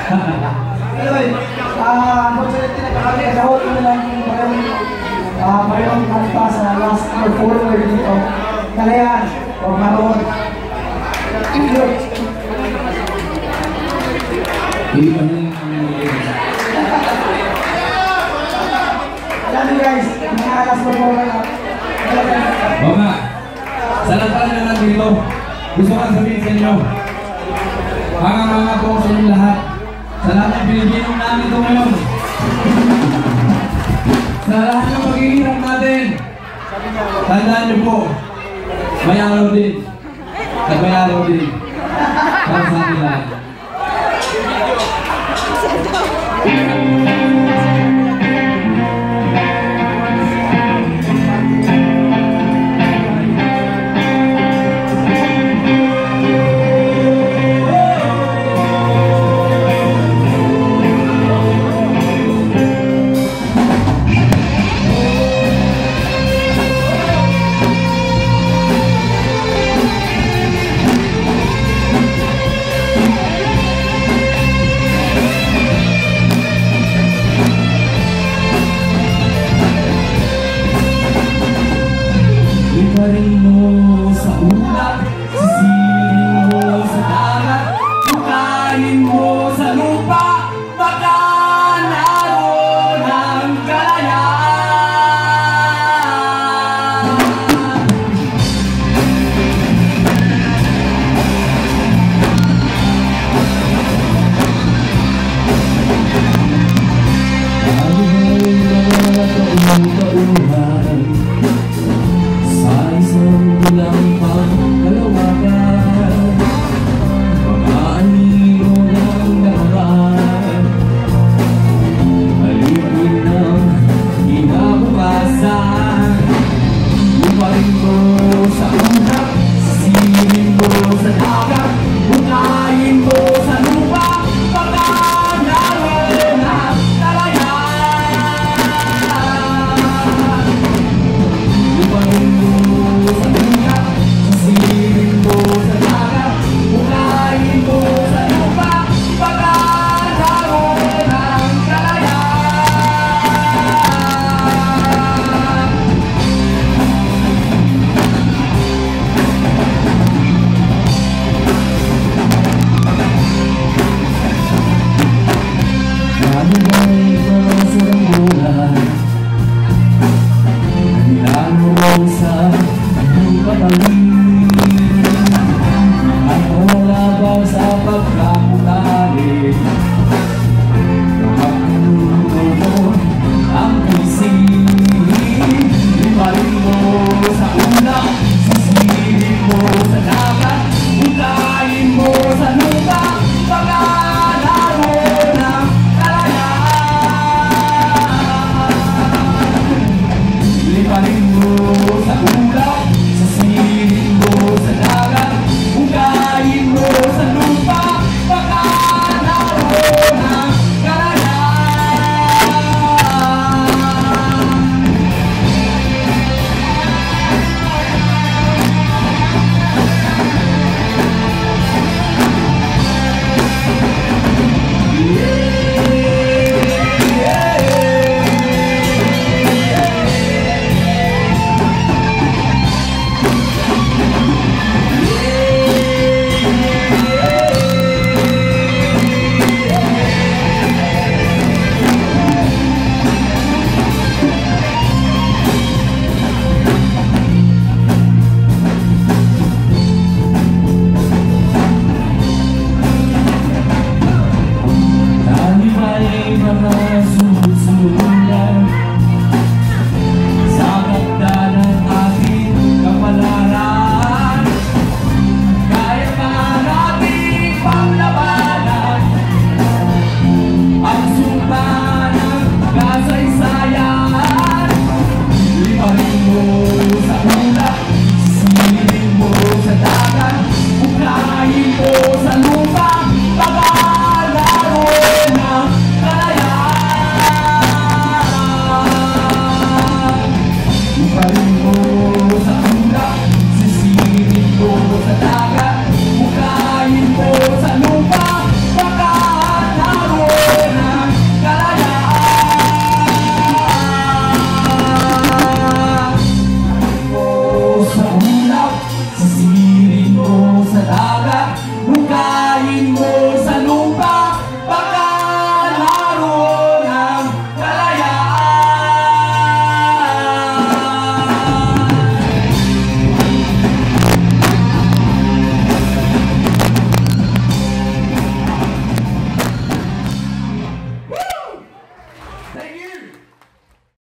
Anyway, unfortunately, nagkakahot ko na lang yung mayroong kanta sa last performer dito. Kalayan, o Maroon. Alam niyo guys, mga last performer na. Oo nga, sa lahat na lang dito, gusto kong sabihin sa inyo, mga po sa inyo lahat, sa lahat ng Pilipinong namin ito ngayon, sa lahat ng paghihirap natin, tandaan niyo po, may araw din, at may araw din, para sa atin lahat. Iparin mo sa ulan, sisirin mo sa dagat, bukayin mo sa lupa, baka naroon ang kalayaan. Alihay mga kauhan sa isang bulang pangkalawakan, mga anino ng nakaraan, alipin ng kinabukasan. Bumarin mo sa utak, sisirin mo sa dagat, bukayin mo sa lupa, baka naroon ang kalayaan. Bumarin mo sa utak, sisirin mo sa dagat, bukayin mo sa lupa, baka naroon ang kalayaan. Ano ba'y mga saranggolan? Kanilaan mo sa iyong patalim,